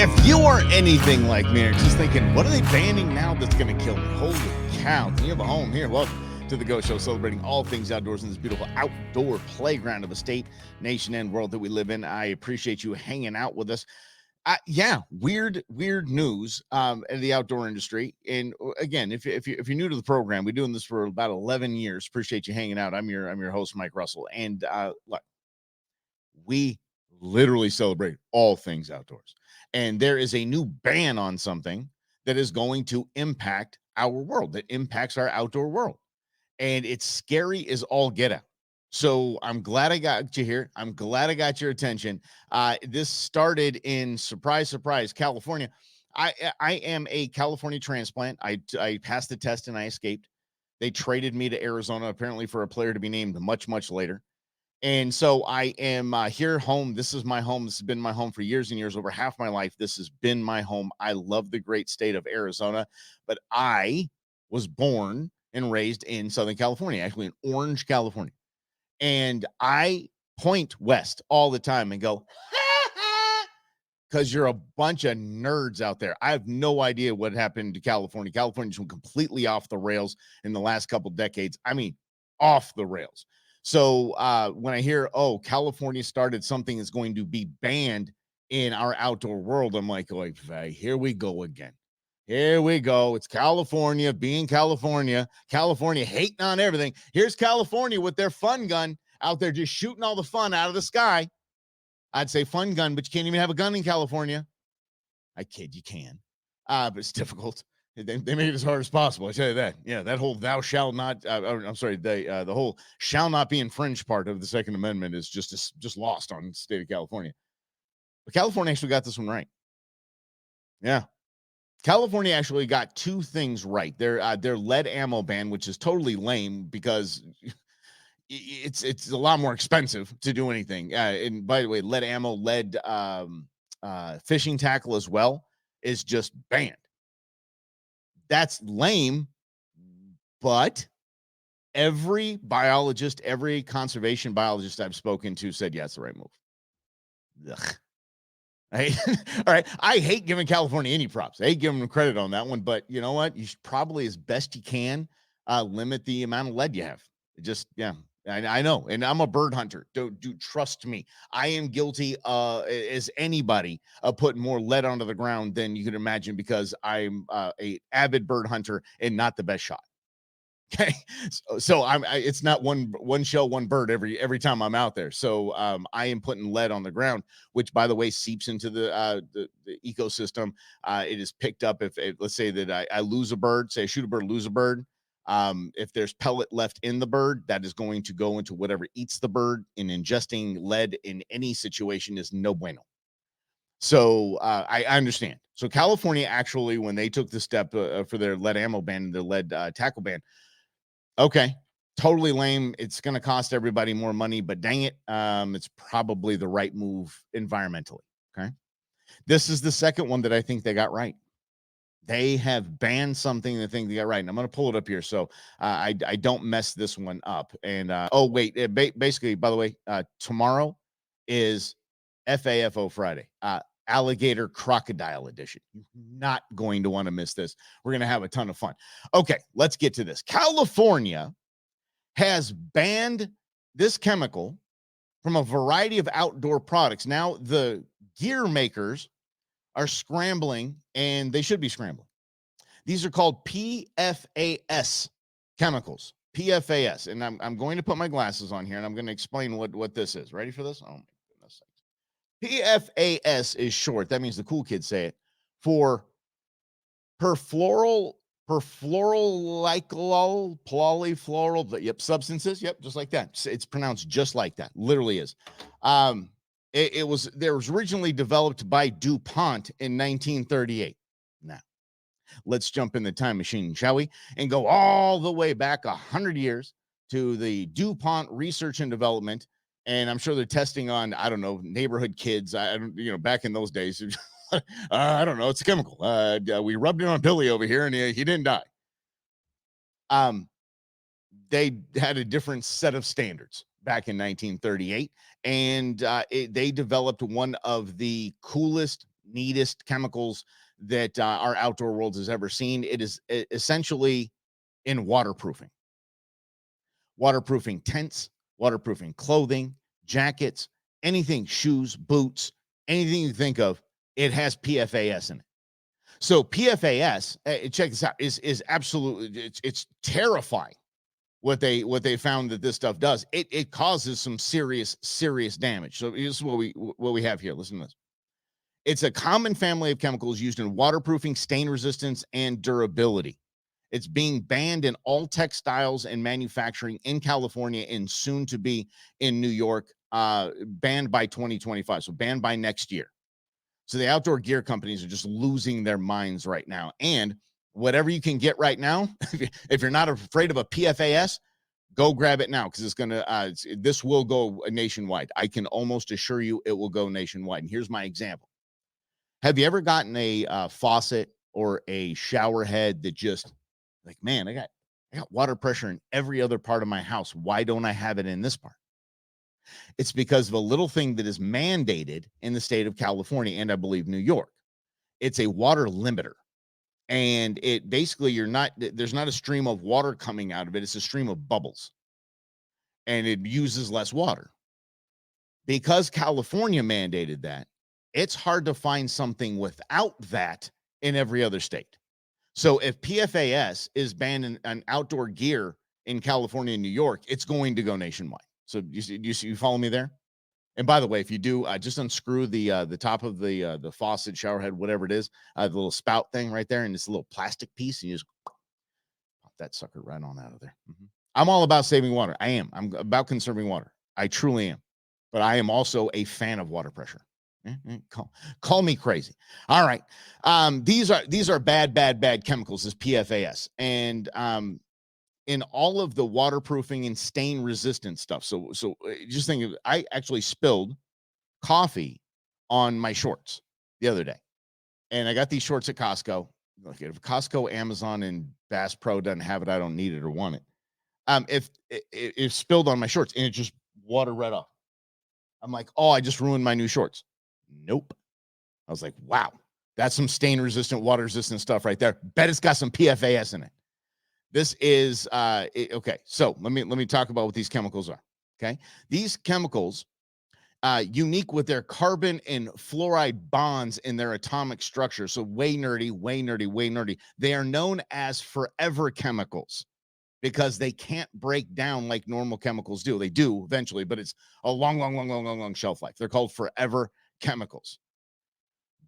If you are anything like me, or just thinking, what are they banning now that's going to kill me? Holy cow. You have a home here. Welcome to the Go Show, celebrating all things outdoors in this beautiful outdoor playground of a state, nation, and world that we live in. I appreciate you hanging out with us. Weird news in the outdoor industry. And again, if you're new to the program, we're doing this for about 11 years. Appreciate you hanging out. I'm your host, Mike Russell. And look, we literally celebrate all things outdoors. And there is a new ban on something that is going to impact our world, that impacts our outdoor world. And it's scary as all get out. So I'm glad I got you here. I'm glad I got your attention. This started in surprise, California. I am a California transplant. I passed the test and I escaped. They traded me to Arizona, apparently for a player to be named much later. And so I am here home. This is my home. This has been my home for years and years, over half my life. This has been my home. I love the great state of Arizona, but I was born and raised in Southern California, actually in Orange, California. And I point west all the time and go, because you're a bunch of nerds out there. I have no idea what happened to California. California's been completely off the rails in the last couple decades. I mean, off the rails. So when I hear, California started something that's going to be banned in our outdoor world, I'm like, here we go again. Here we go. It's California being California. California hating on everything. Here's California with their fun gun out there just shooting all the fun out of the sky. I'd say fun gun, but you can't even have a gun in California. I kid, you can. But it's difficult. They made it as hard as possible. I tell you that. Yeah, that whole thou shall not. I'm sorry. The whole shall not be infringed part of the Second Amendment is just lost on the state of California. But California actually got this one right. Yeah, California actually got two things right. Their lead ammo ban, which is totally lame because it's a lot more expensive to do anything. And by the way, lead ammo, lead fishing tackle as well is just banned. That's lame, but every biologist, every conservation biologist I've spoken to said, yeah, it's the right move. Ugh. All right. I hate giving California any props. I hate giving them credit on that one, but you know what? You should probably, as best you can, limit the amount of lead you have. I know. And I'm a bird hunter. Do trust me. I am guilty as anybody of putting more lead onto the ground than you can imagine because I'm a avid bird hunter and not the best shot. Okay. So it's not one shell, one bird every time I'm out there. So I am putting lead on the ground, which by the way, seeps into the ecosystem. It is picked up if let's say that I lose a bird, say I shoot a bird, lose a bird. If there's pellet left in the bird, that is going to go into whatever eats the bird, and ingesting lead in any situation is no bueno. So I understand. So California actually, when they took the step for their lead ammo ban, their lead tackle ban, okay, totally lame. It's going to cost everybody more money, but dang it, it's probably the right move environmentally. Okay. This is the second one that I think they got right. They have banned something that I think they got right. And I'm going to pull it up here so I don't mess this one up. And basically, by the way, tomorrow is FAFO Friday, alligator crocodile edition. You're not going to want to miss this. We're going to have a ton of fun. Okay, let's get to this. California has banned this chemical from a variety of outdoor products. Now, the gear makers are scrambling, and they should be scrambling. These are called PFAS chemicals. PFAS. And I'm going to put my glasses on here, and I'm going to explain what this is. Ready for this? Oh, my goodness. PFAS is short. That means the cool kids say it. For perfluoroalkyl, polyfluoral, substances. Yep, just like that. It's pronounced just like that. Literally is. It was originally developed by DuPont in 1938. Now, let's jump in the time machine, shall we? And go all the way back 100 years to the DuPont research and development. And I'm sure they're testing on, I don't know, neighborhood kids. Back in those days, I don't know. It's a chemical. We rubbed it on Billy over here and he didn't die. They had a different set of standards back in 1938. And they developed one of the coolest, neatest chemicals that our outdoor world has ever seen. It is essentially in waterproofing tents, waterproofing clothing, jackets, anything, shoes, boots, anything you think of, it has PFAS in it. So PFAS, check this out, is absolutely, it's terrifying what they found that this stuff does. It causes some serious damage. So this is what we have here. Listen to this. It's a common family of chemicals used in waterproofing, stain resistance, and durability. It's being banned in all textiles and manufacturing in California and soon to be in New York, banned by 2025. So banned by next year. So the outdoor gear companies are just losing their minds right now. And whatever you can get right now, if you're not afraid of a PFAS, go grab it now, because it's going to, this will go nationwide. I can almost assure you it will go nationwide. And here's my example. Have you ever gotten a faucet or a shower head that just like, man, I got water pressure in every other part of my house. Why don't I have it in this part? It's because of a little thing that is mandated in the state of California and I believe New York. It's a water limiter. And it basically, there's not a stream of water coming out of it. It's a stream of bubbles. And it uses less water. Because California mandated that, it's hard to find something without that in every other state. So if PFAS is banned in outdoor gear in California and New York, it's going to go nationwide. So you follow me there? And by the way, if you do, just unscrew the top of the faucet, shower head, whatever it is, the little spout thing right there, and this little plastic piece, and you just pop that sucker right on out of there. Mm-hmm. I'm all about saving water. I am. I'm about conserving water. I truly am. But I am also a fan of water pressure. Call me crazy. All right. These are bad chemicals, this PFAS. And in all of the waterproofing and stain resistant stuff. So just think of, I actually spilled coffee on my shorts the other day. And I got these shorts at Costco. Look, if Costco, Amazon, and Bass Pro doesn't have it, I don't need it or want it. If it spilled on my shorts and it just water right off. I'm like, oh, I just ruined my new shorts. Nope. I was like, wow, that's some stain resistant, water resistant stuff right there. Bet it's got some PFAS in it. This is okay. So let me talk about what these chemicals are. Okay, these chemicals, unique with their carbon and fluoride bonds in their atomic structure. So way nerdy. They are known as forever chemicals because they can't break down like normal chemicals do. They do eventually, but it's a long shelf life. They're called forever chemicals.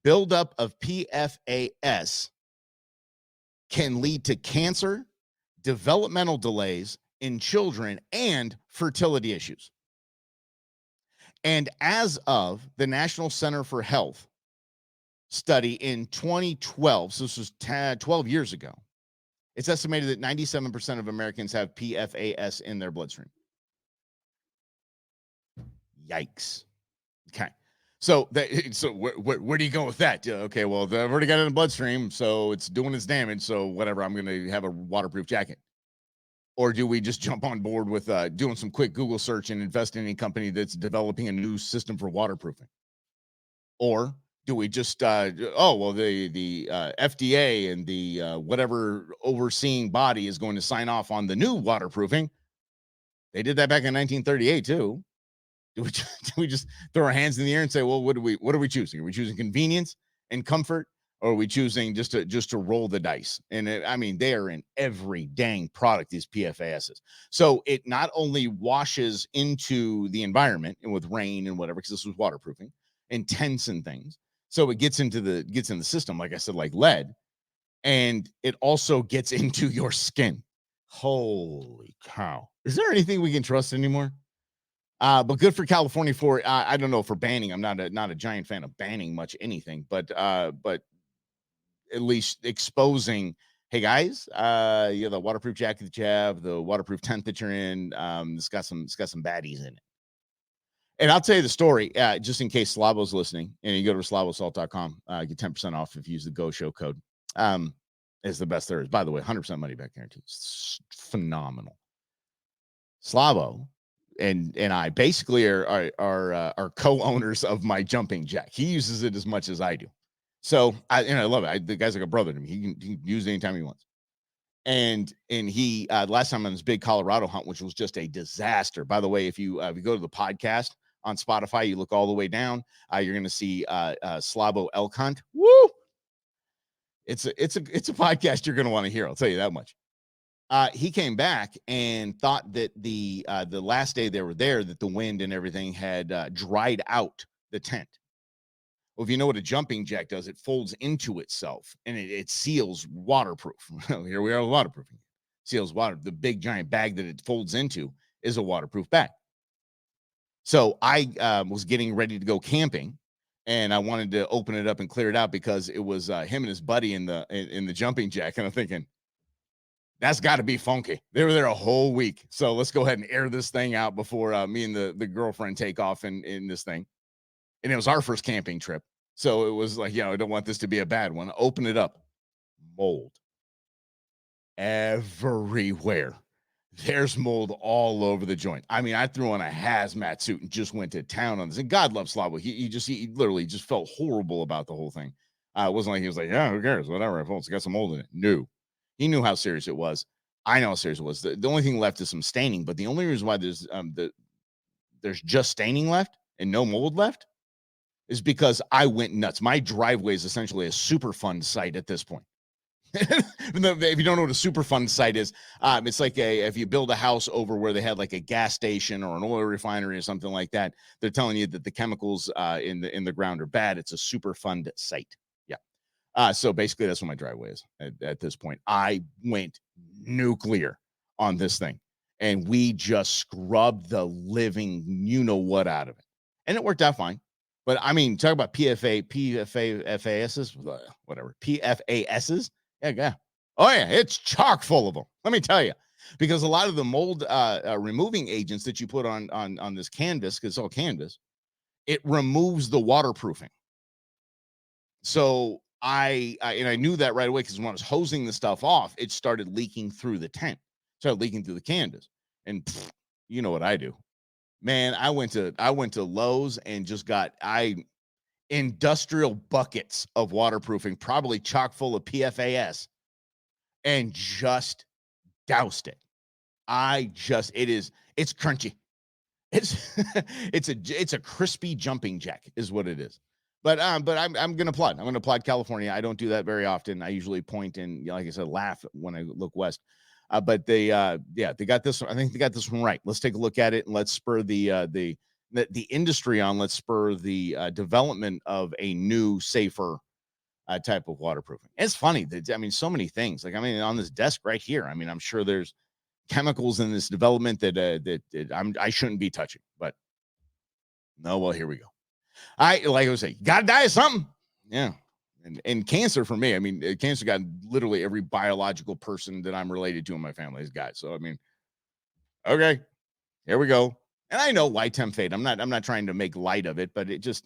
Buildup of PFAS can lead to cancer, developmental delays in children, and fertility issues. And as of the National Center for Health study in 2012, so this was 12 years ago, it's estimated that 97% of Americans have PFAS in their bloodstream. Yikes. Okay. So where do you go with that? Okay, well, I've already got it in the bloodstream, so it's doing its damage. So whatever, I'm going to have a waterproof jacket. Or do we just jump on board with doing some quick Google search and invest in a company that's developing a new system for waterproofing? Or do we just the FDA and the whatever overseeing body is going to sign off on the new waterproofing? They did that back in 1938 too. Do we just throw our hands in the air and say, well, what are we choosing? Are we choosing convenience and comfort, or are we choosing just to roll the dice? And they are in every dang product, these PFASs. So it not only washes into the environment and with rain and whatever, because this was waterproofing and tents and things. So it gets in the system, like I said, like lead, and it also gets into your skin. Holy cow. Is there anything we can trust anymore? But good for California for I don't know, for banning. I'm not a giant fan of banning much anything, but at least exposing, hey guys, the waterproof jacket that you have, the waterproof tent that you're in, it's got some baddies in it. And I'll tell you the story, just in case Slavo's listening, and you go to slavosalt.com, get 10% off if you use the Go Show code. It's the best there is. By the way, 100% money back guarantee. It's phenomenal. Slavo and I basically are co-owners of my jumping jack. He uses it as much as I do. So I love it. The guy's like a brother to me. He can use it anytime he wants. And he last time on this big Colorado hunt, which was just a disaster. By the way, if you go to the podcast on Spotify, you look all the way down, you're going to see Slavo elk hunt. Woo! It's a podcast you're going to want to hear. I'll tell you that much. He came back and thought that the last day they were there, that the wind and everything had dried out the tent. Well, if you know what a jumping jack does, it folds into itself and it seals waterproof. Here we are, waterproofing. Seals water. The big giant bag that it folds into is a waterproof bag. So I was getting ready to go camping, and I wanted to open it up and clear it out because it was him and his buddy in the jumping jack. And I'm thinking, that's got to be funky. They were there a whole week. So let's go ahead and air this thing out before me and the girlfriend take off in this thing. And it was our first camping trip. So it was like, I don't want this to be a bad one. Open it up. Mold everywhere. There's mold all over the joint. I mean, I threw on a hazmat suit and just went to town on this. And God loves Slavo. He literally just felt horrible about the whole thing. It wasn't like he was like, yeah, who cares? Whatever. It's got some mold in it. No. He knew how serious it was. I know how serious it was. The only thing left is some staining. But the only reason why there's just staining left and no mold left is because I went nuts. My driveway is essentially a Superfund site at this point. If you don't know what a Superfund site is, it's like if you build a house over where they had like a gas station or an oil refinery or something like that, they're telling you that the chemicals in the ground are bad. It's a Superfund site. Yeah. So basically that's what my driveway is at this point. I went nuclear on this thing, and we just scrubbed the living you-know-what out of it. And it worked out fine. But I mean, talk about PFASs, whatever, PFASs. Yeah. Oh, yeah, it's chock full of them. Let me tell you, because a lot of the mold removing agents that you put on this canvas, because it's all canvas, it removes the waterproofing. So I knew that right away, because when I was hosing the stuff off, it started leaking through the tent, started leaking through the canvas. And you know what I do. Man, I went to Lowe's and just got industrial buckets of waterproofing, probably chock full of PFAS, and just doused it. It's crunchy. It's a crispy jumping jack is what it is. But I'm gonna plod. I'm gonna plod California. I don't do that very often. I usually point and, like I said, laugh when I look west. But they got this one. I think they got this one right. Let's take a look at it and let's spur the industry on. Let's spur the development of a new, safer type of waterproofing. It's funny that, so many things. Like, on this desk right here, I'm sure there's chemicals in this development that I shouldn't be touching. But no, well, here we go. Like I was saying, gotta die of something. Yeah. And cancer for me, cancer got literally every biological person that I'm related to in my family has got. So, okay, here we go. And I know why tempt fate. I'm not trying to make light of it, but it just,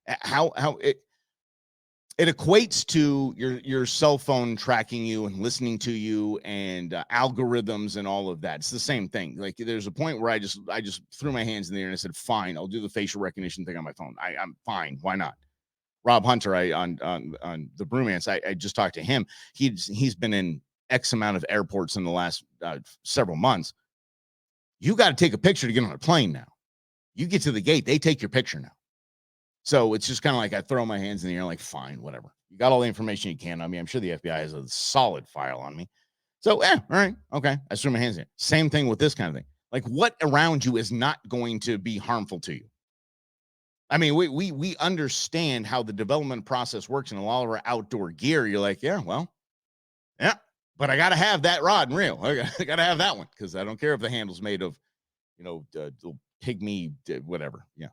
how it equates to your cell phone tracking you and listening to you and algorithms and all of that. It's the same thing. Like, there's a point where I just threw my hands in the air and I said, fine, I'll do the facial recognition thing on my phone. I'm fine. Why not? Rob Hunter, on the Bromance, I just talked to him. He's been in X amount of airports in the last several months. You got to take a picture to get on a plane now. You get to the gate, they take your picture now. So it's just kind of like I throw my hands in the air, like, fine, whatever. You got all the information you can on me. I'm sure the FBI has a solid file on me. So, all right, okay. I threw my hands in there. Same thing with this kind of thing. Like, what around you is not going to be harmful to you? We understand how the development process works in a lot of our outdoor gear. You're like, yeah, but I got to have that rod and reel. I got to have that one, because I don't care if the handle's made of, pygmy, whatever. Yeah.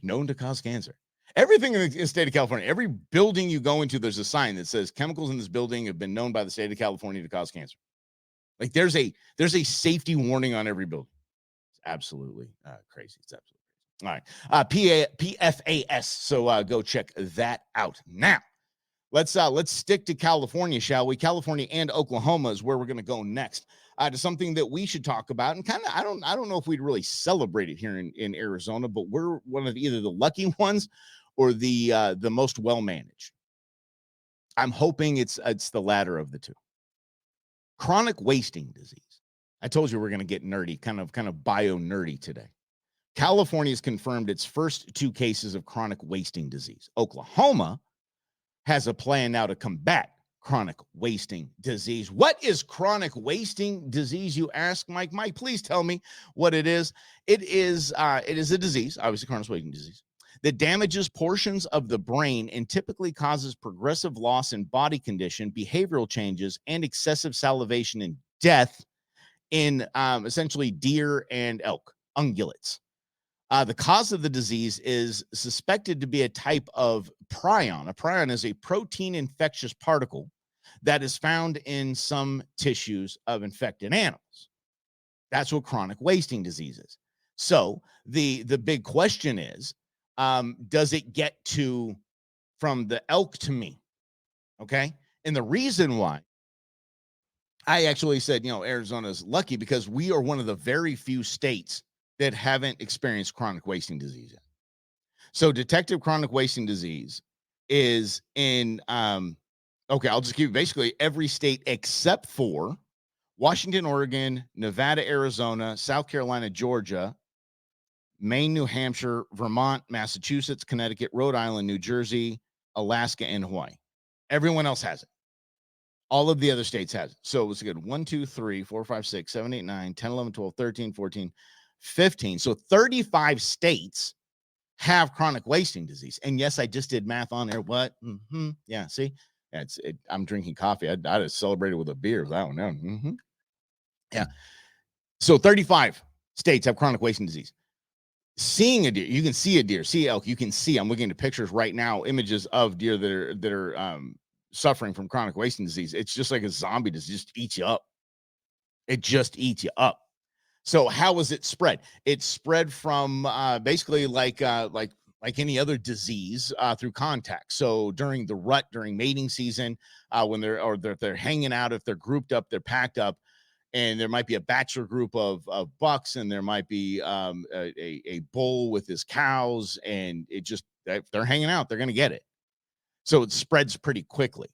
Known to cause cancer. Everything in the state of California, every building you go into, there's a sign that says chemicals in this building have been known by the state of California to cause cancer. Like, there's a safety warning on every building. It's absolutely crazy. It's absolutely. All right. PFAS. So go check that out. Now, let's stick to California, shall we? California and Oklahoma is where we're going to go next. To something that we should talk about, and kind of, I don't know if we'd really celebrate it here in Arizona, but we're one of either the lucky ones or the most well managed? I'm hoping it's the latter of the two. Chronic wasting disease. I told you we're going to get nerdy, kind of bio nerdy today. California has confirmed its first 2 cases of chronic wasting disease. Oklahoma has a plan now to combat chronic wasting disease. What is chronic wasting disease, you ask, Mike? Mike, please tell me what it is. It is a disease, obviously chronic wasting disease, that damages portions of the brain and typically causes progressive loss in body condition, behavioral changes, and excessive salivation and death in essentially deer and elk, ungulates. The cause of the disease is suspected to be a type of prion. A prion is a protein infectious particle that is found in some tissues of infected animals. That's what chronic wasting disease is. So the big question is, does it get from the elk to me? Okay. And the reason why I actually said, Arizona's lucky because we are one of the very few states that haven't experienced chronic wasting disease yet. So detective chronic wasting disease is in, I'll just give you basically every state except for Washington, Oregon, Nevada, Arizona, South Carolina, Georgia, Maine, New Hampshire, Vermont, Massachusetts, Connecticut, Rhode Island, New Jersey, Alaska, and Hawaii. Everyone else has it. All of the other states has it. So it's good. 1, 2, 3, 4, 5, 6, 7, 8, 9, 10, 11, 12, 13, 14, 15. So 35 states have chronic wasting disease. And yes, I just did math on there. What? Mm-hmm. Yeah, see? I'm drinking coffee. I'd have celebrated with a beer. That one. Mm-hmm. Yeah. So 35 states have chronic wasting disease. Seeing a deer, you can see a deer, see elk, you can see. I'm looking at pictures right now, images of deer that are suffering from chronic wasting disease. It's just like a zombie that just eats you up. It just eats you up. So how is it spread? It's spread from basically like any other disease through contact. So during the rut, during mating season, when they're hanging out, if they're grouped up, they're packed up, and there might be a bachelor group of bucks, and there might be a bull with his cows, and they're hanging out, they're going to get it. So it spreads pretty quickly.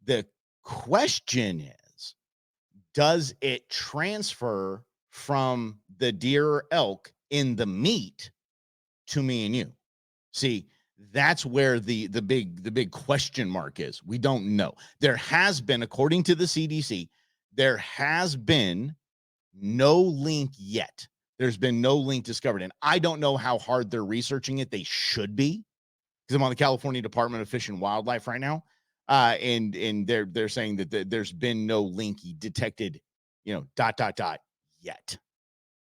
The question is, does it transfer from the deer or elk in the meat to me and you? See, that's where the big question mark is. We don't know. There has been, according to the CDC, there has been no link yet. There's been no link discovered. And I don't know how hard they're researching it. They should be, because I'm on the California Department of Fish and Wildlife right now. And they're saying that there's been no link detected, yet.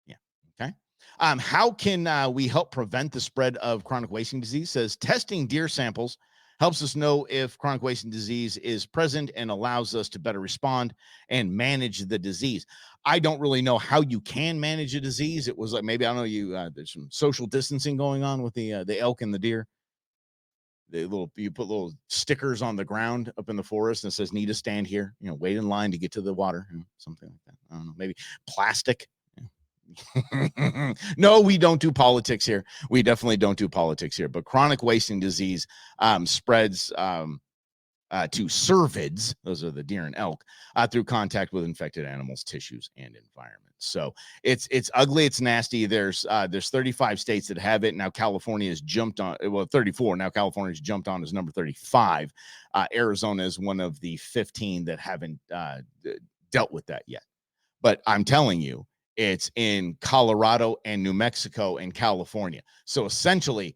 Yeah. Okay. How can we help prevent the spread of chronic wasting disease? Says testing deer samples helps us know if chronic wasting disease is present and allows us to better respond and manage the disease. I don't really know how you can manage a disease. It was like, maybe, I don't know, there's some social distancing going on with the elk and the deer. You put little stickers on the ground up in the forest that says, need to stand here, wait in line to get to the water, something like that. I don't know, maybe plastic. No, we don't do politics here. We definitely don't do politics here. But chronic wasting disease spreads to cervids, those are the deer and elk, through contact with infected animals, tissues, and environment. So it's ugly, it's nasty. There's 35 states that have it. Now California has jumped on, 34. Now California's jumped on as number 35. Arizona is one of the 15 that haven't dealt with that yet. But I'm telling you, it's in Colorado and New Mexico and California. So essentially,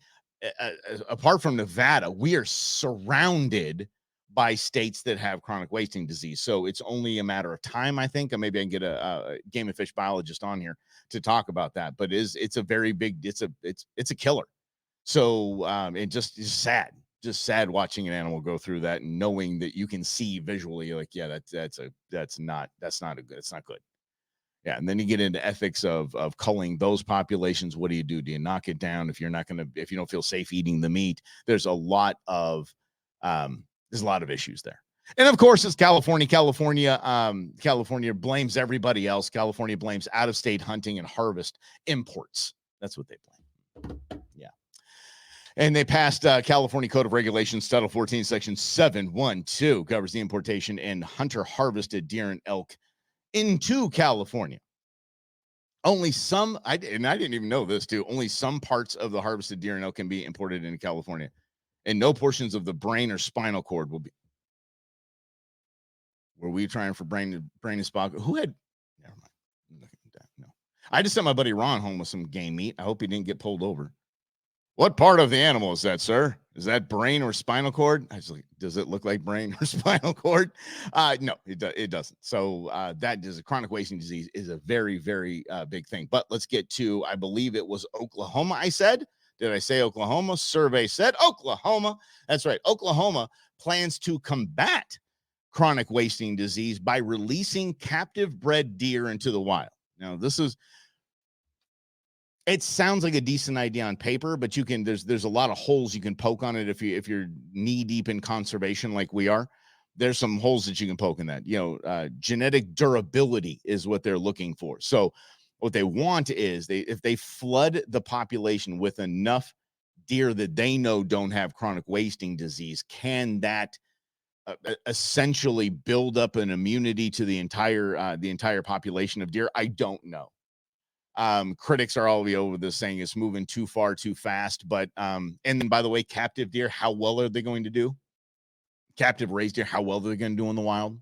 apart from Nevada, we are surrounded by states that have chronic wasting disease. So it's only a matter of time, I think. And maybe I can get a game and fish biologist on here to talk about that. But it's a very big, it's a killer. So it just is sad. Just sad watching an animal go through that and knowing that you can see visually, like, yeah, it's not good. Yeah, and then you get into ethics of culling those populations. What do you do? Do you knock it down if you don't feel safe eating the meat? There's a lot of issues there. And of course, it's California. California blames everybody else. California blames out-of-state hunting and harvest imports. That's what they blame. Yeah. And they passed California Code of Regulations, Title 14, Section 712, covers the importation and hunter harvested deer and elk into California. Only some, and I didn't even know this too, only some parts of the harvested deer and elk can be imported into California, and no portions of the brain or spinal cord will be. Were we trying for brain and spinal? Who had, never mind. No. I just sent my buddy Ron home with some game meat. I hope he didn't get pulled over. What part of the animal is that, sir? Is that brain or spinal cord? I was like, does it look like brain or spinal cord? No, it doesn't. So that is a chronic wasting disease is a very, very big thing. But let's get to, I believe it was Oklahoma. I said, did I say Oklahoma? Survey said Oklahoma. That's right. Oklahoma plans to combat chronic wasting disease by releasing captive bred deer into the wild. Now, it sounds like a decent idea on paper, but there's a lot of holes you can poke on it if you're knee deep in conservation like we are. There's some holes that you can poke in that. Genetic durability is what they're looking for. So what they want is if they flood the population with enough deer that they know don't have chronic wasting disease, can that essentially build up an immunity to the entire population of deer? I don't know. Critics are all over this saying it's moving too far too fast, but and then, by the way, captive deer, how well are they going to do? Captive raised deer, how well are they going to do in the wild?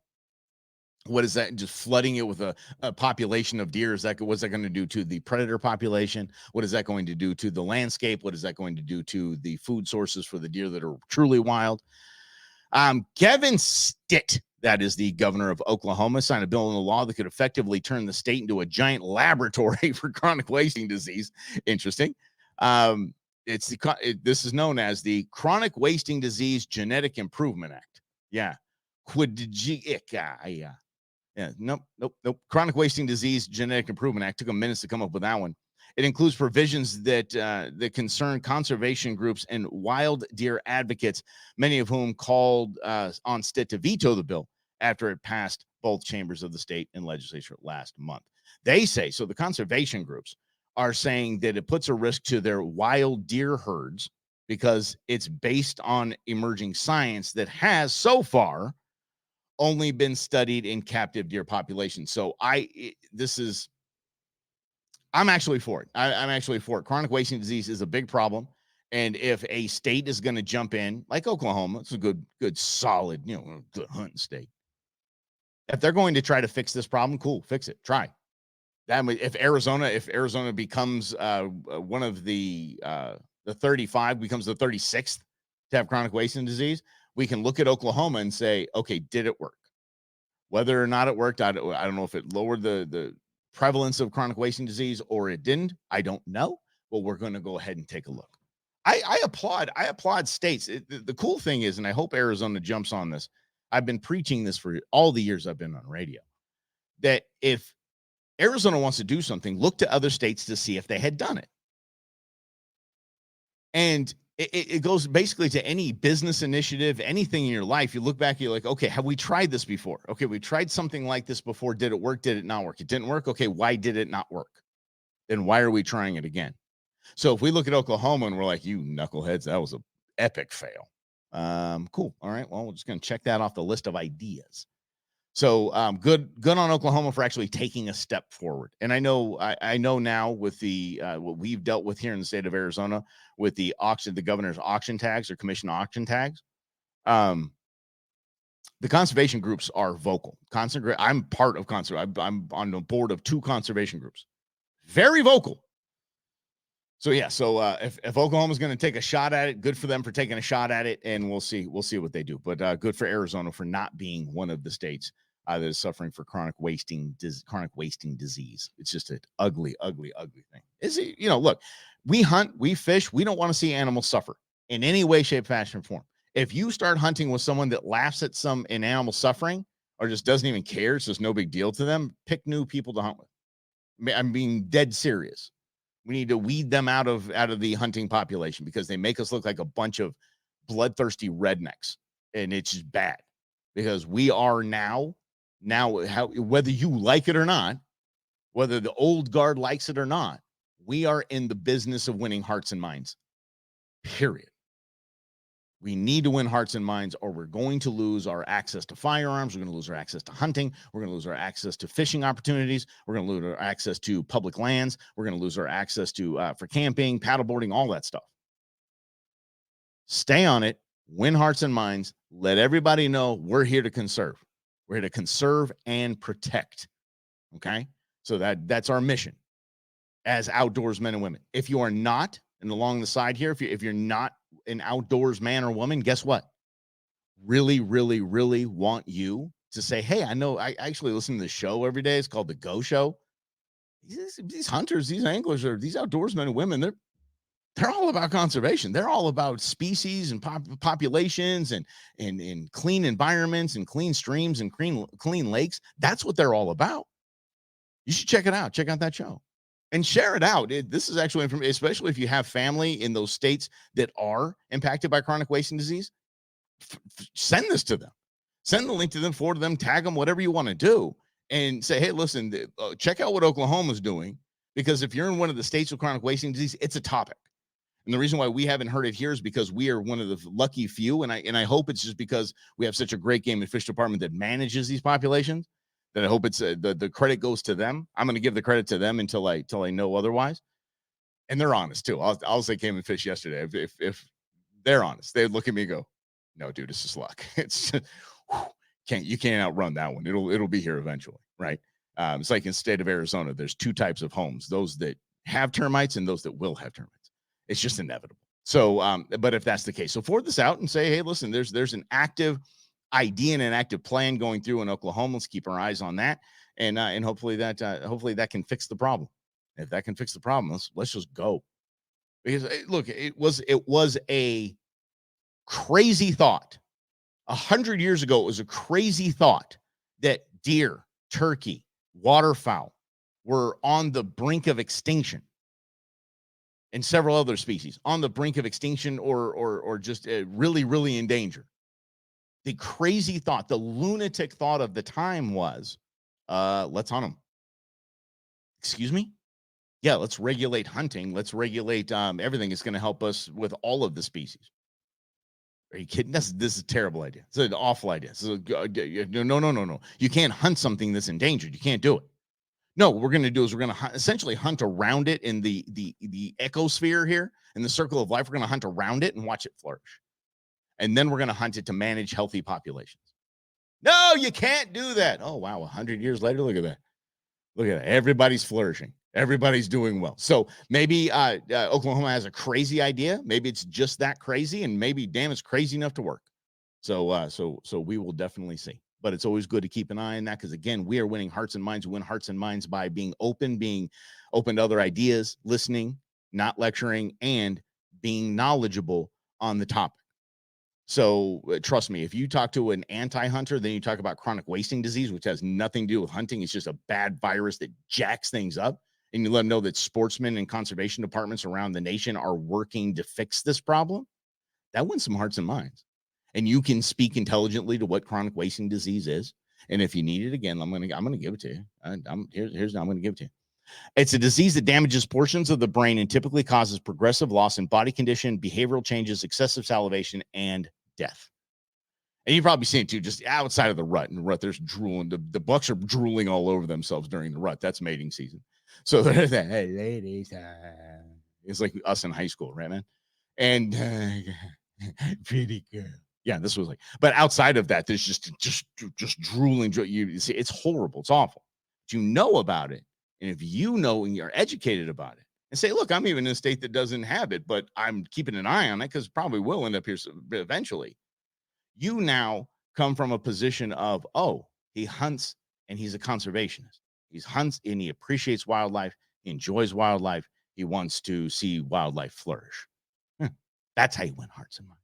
What is that? Just flooding it with a population of deer, what's that going to do to the predator population? What is that going to do to the landscape? What is that going to do to the food sources for the deer that are truly wild? Kevin Stitt, that is the governor of Oklahoma, signed a bill into law that could effectively turn the state into a giant laboratory for chronic wasting disease. Interesting. This is known as the Chronic Wasting Disease Genetic Improvement Act. Yeah. Nope. Chronic Wasting Disease Genetic Improvement Act. Took a minute to come up with that one. It includes provisions that concern conservation groups and wild deer advocates, many of whom called on Stitt to veto the bill after it passed both chambers of the state and legislature last month. They say, so the conservation groups are saying that it puts a risk to their wild deer herds because it's based on emerging science that has so far only been studied in captive deer populations. So I'm actually for it. I'm actually for it. Chronic wasting disease is a big problem. And if a state is going to jump in, like Oklahoma, it's a good, solid, good hunting state. If they're going to try to fix this problem, cool, fix it. Try. That if Arizona becomes one of the 35, becomes the 36th to have chronic wasting disease, we can look at Oklahoma and say, okay, did it work? Whether or not it worked, I don't know if it lowered the prevalence of chronic wasting disease or it didn't. I don't know. But we're going to go ahead and take a look. I applaud states. The cool thing is, and I hope Arizona jumps on this, I've been preaching this for all the years I've been on radio, that if Arizona wants to do something, look to other states to see if they had done it. And it goes basically to any business initiative, anything in your life. You look back, you're like, okay, have we tried this before? Okay, we tried something like this before. Did it work? Did it not work? It didn't work. Okay, why did it not work? Then why are we trying it again? So if we look at Oklahoma and we're like, you knuckleheads, that was an epic fail. Cool. All right. Well, we're just going to check that off the list of ideas. So good on Oklahoma for actually taking a step forward. And I know now with the what we've dealt with here in the state of Arizona with the governor's auction tags or commission auction tags. The conservation groups are vocal. I'm part of I'm on the board of 2 conservation groups. Very vocal. So yeah, if Oklahoma's going to take a shot at it, good for them for taking a shot at it, and we'll see what they do. But good for Arizona for not being one of the states that is suffering for chronic wasting disease. It's just an ugly thing. Is it? Look, we hunt, we fish, we don't want to see animals suffer in any way, shape, fashion, or form. If you start hunting with someone that laughs at an animal suffering or just doesn't even care, it's just no big deal to them, pick new people to hunt with. I'm being dead serious. We need to weed them out of the hunting population because they make us look like a bunch of bloodthirsty rednecks, and it's just bad because we are now whether you like it or not, whether the old guard likes it or not, we are in the business of winning hearts and minds. period. We need to win hearts and minds, or we're going to lose our access to firearms. We're going to lose our access to hunting. We're going to lose our access to fishing opportunities. We're going to lose our access to public lands. We're going to lose our access to for camping, paddleboarding, all that stuff. Stay on it, win hearts and minds. Let everybody know we're here to conserve. We're here to conserve and protect. Okay, so that's our mission as outdoors men and women. If you are not, and along the side here, if you're not an outdoors man or woman, guess what? Really, really, really want you to say, hey, I know I actually listen to the show every day. It's called The Go Show. These hunters, these anglers, or these outdoors men and women, they're all about conservation. They're all about species and populations and clean environments and clean streams and clean lakes. That's what they're all about. You should check it out. Check out that show. And share it out. This is actually information, especially if you have family in those states that are impacted by chronic wasting disease. Send this to them. Send the link to them, forward to them, tag them, whatever you want to do, and say, hey, listen, check out what Oklahoma's doing, because if you're in one of the states with chronic wasting disease, it's a topic. And the reason why we haven't heard it here is because we are one of the lucky few, and I hope it's just because we have such a great game and fish department that manages these populations, that I hope it's the credit goes to them. I'm going to give the credit to them until I know otherwise. And they're honest too. I'll say came and fish yesterday. If they're honest, they look at me and go, no, dude, this is luck. It's you can't outrun that one. It'll be here eventually. Right. It's like in the state of Arizona, there's two types of homes, those that have termites and those that will have termites. It's just inevitable. So, but if that's the case, so forward this out and say, hey, listen, there's an active idea and an active plan going through in Oklahoma. Let's keep our eyes on that, and hopefully that can fix the problem. If that can fix the problem, let's just go. Because look, it was a crazy thought 100 years ago. It was a crazy thought that deer, turkey, waterfowl were on the brink of extinction, and several other species on the brink of extinction, or just really, really in danger. The crazy thought, the lunatic thought of the time was, let's hunt them. Excuse me? Yeah, let's regulate hunting. Let's regulate everything. It's going to help us with all of the species. Are you kidding? This is a terrible idea. It's an awful idea. No. You can't hunt something that's endangered. You can't do it. No, what we're going to do is we're going to essentially hunt around it in the ecosphere here, in the circle of life. We're going to hunt around it and watch it flourish. And then we're going to hunt it to manage healthy populations. No, you can't do that. Oh, wow. 100 years later, look at that. Look at that. Everybody's flourishing. Everybody's doing well. So maybe Oklahoma has a crazy idea. Maybe it's just that crazy, and maybe, damn, it's crazy enough to work. So we will definitely see. But it's always good to keep an eye on that, because, again, we are winning hearts and minds. We win hearts and minds by being open to other ideas, listening, not lecturing, and being knowledgeable on the topic. So trust me, if you talk to an anti-hunter, then you talk about chronic wasting disease, which has nothing to do with hunting. It's just a bad virus that jacks things up. And you let them know that sportsmen and conservation departments around the nation are working to fix this problem. That wins some hearts and minds. And you can speak intelligently to what chronic wasting disease is. And if you need it, again, I'm gonna give it to you. I'm gonna give it to you. It's a disease that damages portions of the brain and typically causes progressive loss in body condition, behavioral changes, excessive salivation, and death. And you've probably seen it too, just outside of the rut. In the rut, there's drooling. The bucks are drooling all over themselves during the rut. That's mating season. So there's that, hey, ladies. It's like us in high school, right, man? And pretty girl. Yeah, this was like, but outside of that, there's just drooling. You see, it's horrible. It's awful. But you know about it. And if you know and you're educated about it, and say, look, I'm even in a state that doesn't have it, but I'm keeping an eye on it because probably will end up here eventually. You now come from a position of, oh, he hunts and he's a conservationist. He hunts and he appreciates wildlife. He enjoys wildlife. He wants to see wildlife flourish. That's how you win hearts and minds.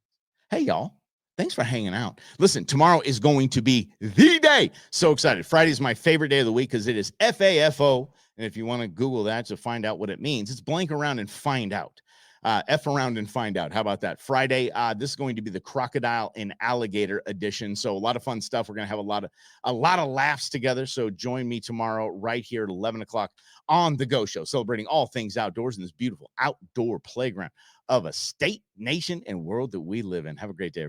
Hey, y'all. Thanks for hanging out. Listen, tomorrow is going to be the day. So excited. Friday is my favorite day of the week because it is FAFO. And if you want to Google that to find out what it means, it's blank around and find out. F around and find out. How about that? Friday, this is going to be the crocodile and alligator edition. So a lot of fun stuff. We're going to have a lot of laughs together. So join me tomorrow right here at 11 o'clock on The Go Show, celebrating all things outdoors in this beautiful outdoor playground of a state, nation, and world that we live in. Have a great day, everybody.